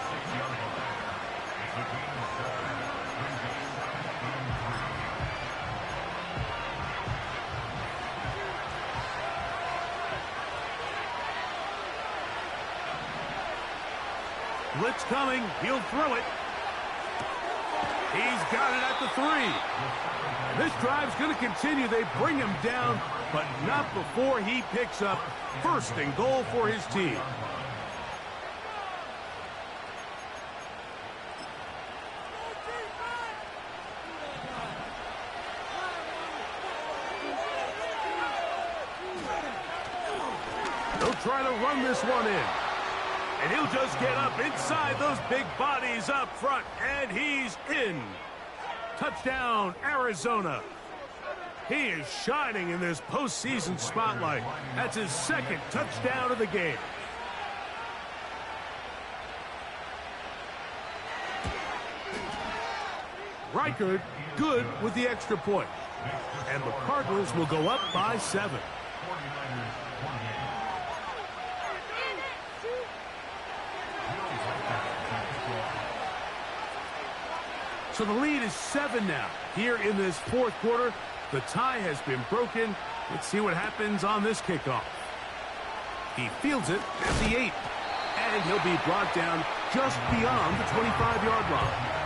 E: Blitz coming. He'll throw it. He's got it at the 3. And this drive's going to continue. They bring him down, but not before he picks up first and goal for his team. They'll try to run this one in. And he'll just get up inside those big bodies up front, and he's in. Touchdown, Arizona. He is shining in this postseason spotlight. That's his second touchdown of the game. Reichard good with the extra point. And the Cardinals will go up by 7. So the lead is 7 now. Here in this fourth quarter, the tie has been broken. Let's see what happens on this kickoff. He fields it at the 8. And he'll be brought down just beyond the 25-yard line.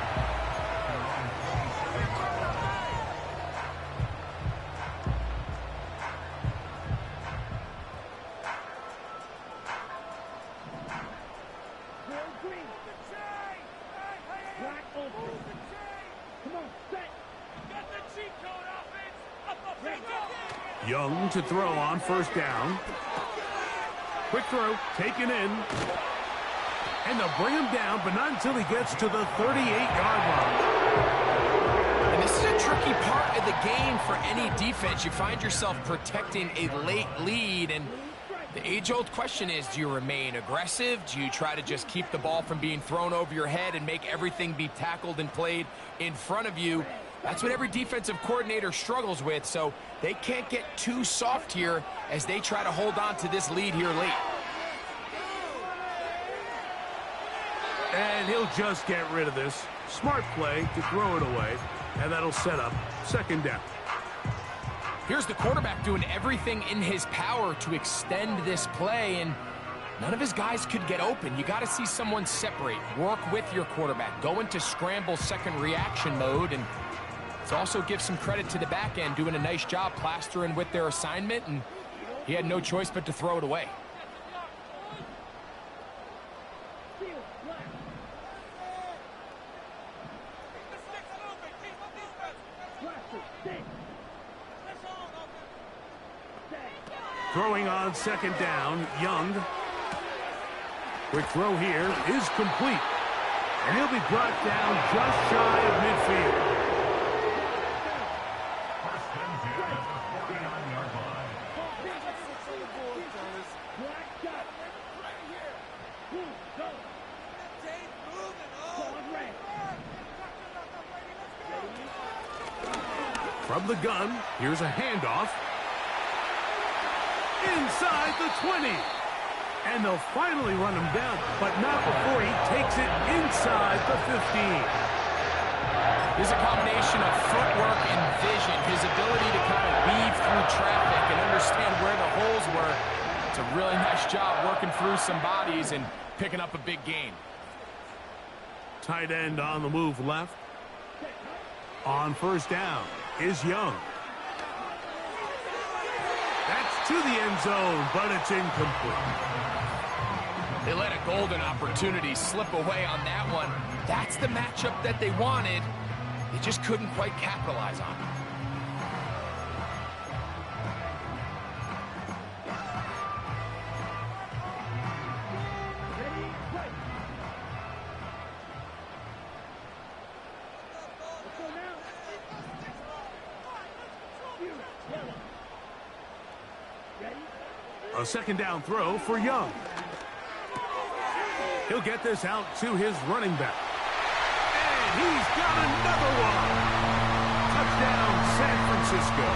E: Young to throw on first down. Quick throw, taken in. And they'll bring him down, but not until he gets to the 38-yard line.
F: And this is a tricky part of the game for any defense. You find yourself protecting a late lead, and the age-old question is, do you remain aggressive? Do you try to just keep the ball from being thrown over your head and make everything be tackled and played in front of you? That's what every defensive coordinator struggles with, so they can't get too soft here as they try to hold on to this lead here late.
E: And he'll just get rid of this. Smart play to throw it away, and that'll set up second down.
F: Here's the quarterback doing everything in his power to extend this play, and none of his guys could get open. You got to see someone separate, work with your quarterback, go into scramble second reaction mode, and let's also give some credit to the back end doing a nice job plastering with their assignment, and he had no choice but to throw it away.
E: Throwing on second down, Young. Quick throw here is complete. And he'll be brought down just shy of midfield. From the gun, here's a handoff. Inside the 20. And they'll finally run him down, but not before he takes it inside the 15.
F: There's a combination of footwork and vision, his ability to kind of weave through traffic and understand where the holes were. It's a really nice job working through some bodies and picking up a big gain.
E: Tight end on the move left. On first down is Young. That's to the end zone, but it's incomplete.
F: They let a golden opportunity slip away on that one. That's the matchup that they wanted. They just couldn't quite capitalize on it.
E: A second down throw for Young. He'll get this out to his running back. And he's got another one. Touchdown, San Francisco.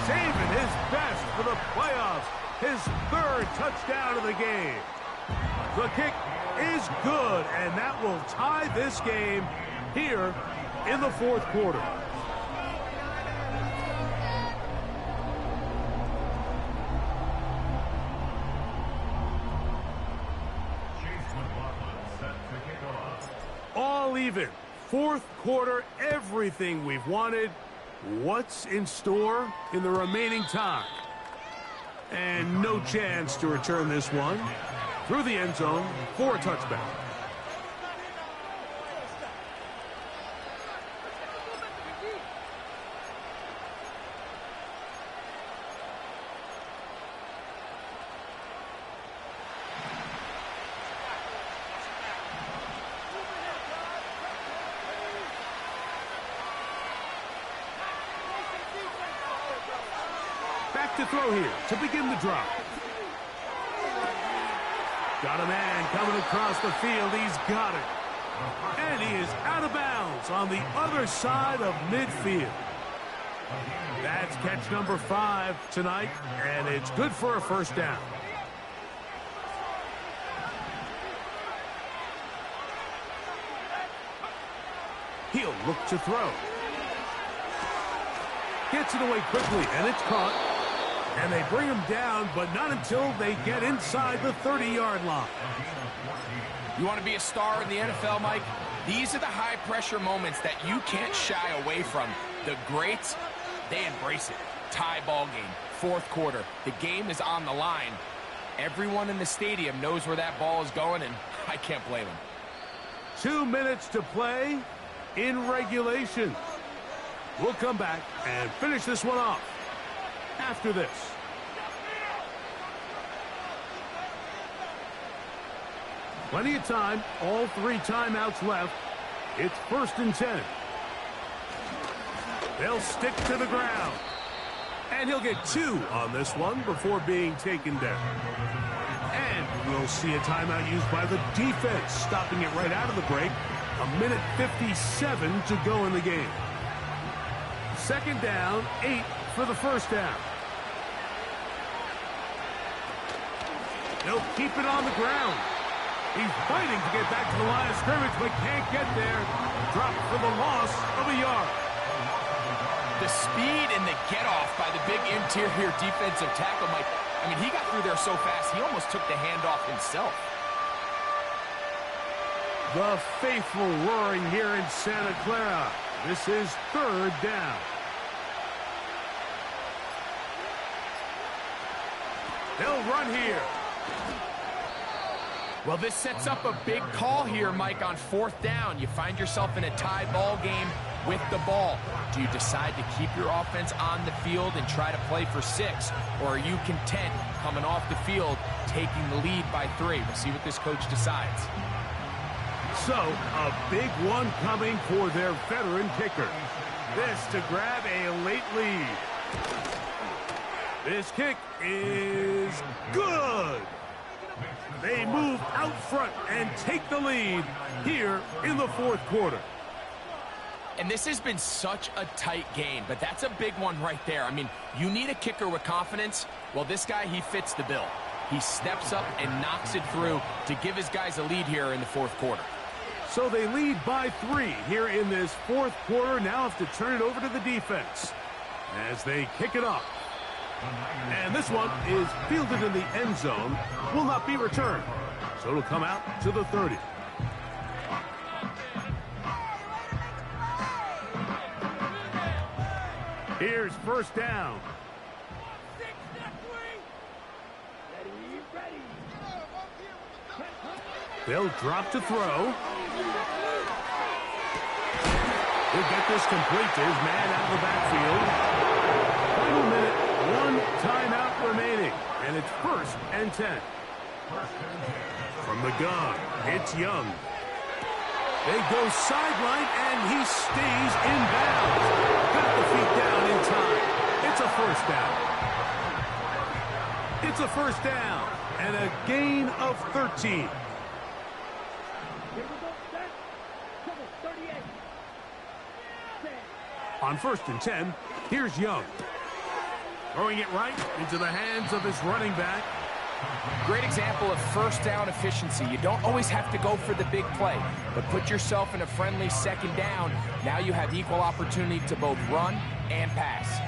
E: Saving his best for the playoffs. His third touchdown of the game. The kick is good, and that will tie this game here in the fourth quarter. All even. fourth quarter, everything we've wanted. What's in store in the remaining time? And no chance to return this one through the end zone for a touchback. Back to throw here to begin the drive. Got a man coming across the field. He's got it. And he is out of bounds on the other side of midfield. That's catch number 5 tonight, and it's good for a first down. He'll look to throw. Gets it away quickly, and it's caught. And they bring him down, but not until they get inside the 30-yard line.
F: You want to be a star in the NFL, Mike? These are the high-pressure moments that you can't shy away from. The greats, they embrace it. Tie ball game, fourth quarter. The game is on the line. Everyone in the stadium knows where that ball is going, and I can't blame them.
E: 2 minutes to play in regulation. We'll come back and finish this one off after this. Plenty of time, all 3 timeouts left. It's 1st and 10. They'll stick to the ground. And he'll get 2 on this one before being taken down. And we'll see a timeout used by the defense, stopping it right out of the break. 1:57 to go in the game. 2nd down, 8 for the first down. They'll keep it on the ground. He's fighting to get back to the line of scrimmage, but can't get there. Dropped for the loss of a yard.
F: The speed and the get-off by the big interior defensive tackle, Mike. I mean, he got through there so fast, he almost took the handoff himself.
E: The faithful roaring here in Santa Clara. This is 3rd down. They'll run here.
F: Well, this sets up a big call here, Mike, on 4th down. You find yourself in a tie ball game with the ball. Do you decide to keep your offense on the field and try to play for 6? Or are you content coming off the field, taking the lead by 3? We'll see what this coach decides.
E: So, a big one coming for their veteran kicker. This to grab a late lead. This kick is good. They move out front and take the lead here in the 4th quarter.
F: And this has been such a tight game, but that's a big one right there. I mean, you need a kicker with confidence. Well, this guy, he fits the bill. He steps up and knocks it through to give his guys a lead here in the 4th quarter.
E: So they lead by 3 here in this 4th quarter. Now have to turn it over to the defense as they kick it off. And this one is fielded in the end zone, will not be returned. So it'll come out to the 30. Here's 1st down. They'll drop to throw. He'll get this complete to his man out of the backfield. Final minute, 1 timeout remaining, and it's 1st and 10. From the gun, it's Young. They go sideline, and he stays in bounds. Got the feet down in time. It's a 1st down. It's a 1st down, and a gain of 13. On 1st and 10, here's Young. Throwing it right into the hands of his running back.
F: Great example of 1st down efficiency. You don't always have to go for the big play, but put yourself in a friendly 2nd down. Now you have equal opportunity to both run and pass.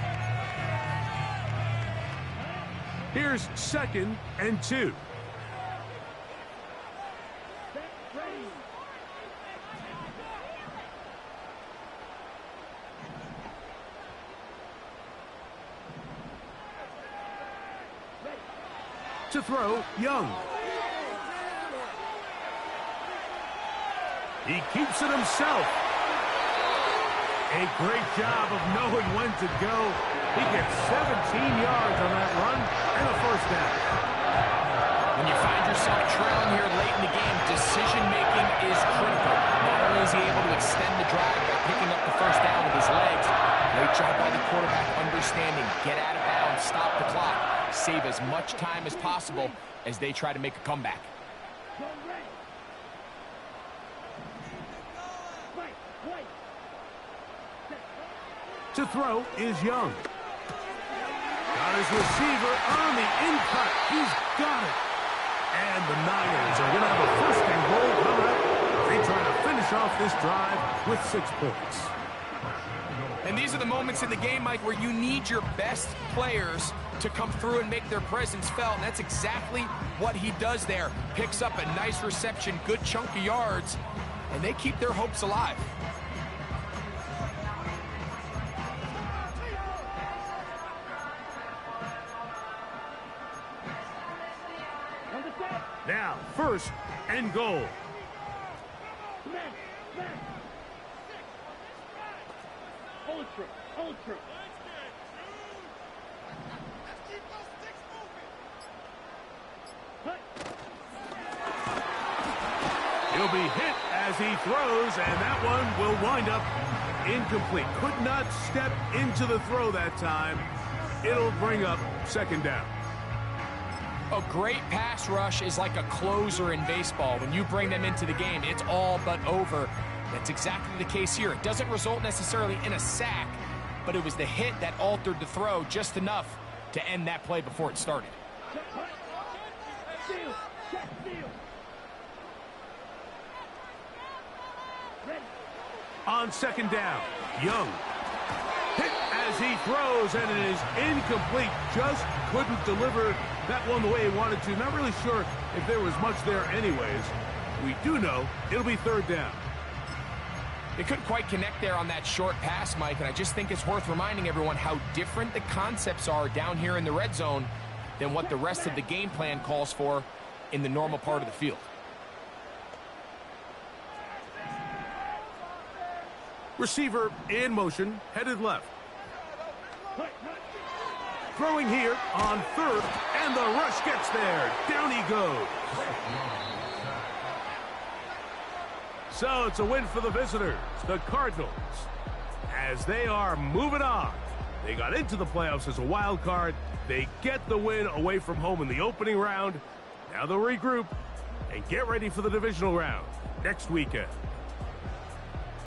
E: Here's 2nd and 2. To throw, Young. He keeps it himself. A great job of knowing when to go. He gets 17 yards on that run and a first down.
F: When you find yourself trailing here late in the game, decision-making is critical. Not only is he able to extend the drive by picking up the first down with his legs, great job by the quarterback understanding, get out of bounds, stop the clock, save as much time as possible as they try to make a comeback.
E: To throw is Young. Got his receiver on the in-cut. He's got it. And the Niners are going to have a first and goal coming up. They try to finish off this drive with 6 points.
F: And these are the moments in the game, Mike, where you need your best players to come through and make their presence felt. And that's exactly what he does there. Picks up a nice reception, good chunk of yards, and they keep their hopes alive.
E: Now, first and goal.
G: Hold true. Hold true.
E: He'll be hit as he throws, and that one will wind up incomplete. Could not step into the throw that time. It'll bring up second down.
F: A great pass rush is like a closer in baseball. When you bring them into the game, it's all but over. That's exactly the case here. It doesn't result necessarily in a sack, but it was the hit that altered the throw just enough to end that play before it started.
E: On second down, Young. Hit as he throws, and it is incomplete. Just couldn't deliver that one the way he wanted to. Not really sure if there was much there anyways. We do know it'll be third down.
F: They couldn't quite connect there on that short pass, Mike, and I just think it's worth reminding everyone how different the concepts are down here in the red zone than what the rest of the game plan calls for in the normal part of the field.
E: Receiver in motion, headed left. Throwing here on third, and the rush gets there. Down he goes. So it's a win for the visitors, the Cardinals, as they are moving on. They got into the playoffs as a wild card. They get the win away from home in the opening round. Now they'll regroup and get ready for the divisional round next weekend.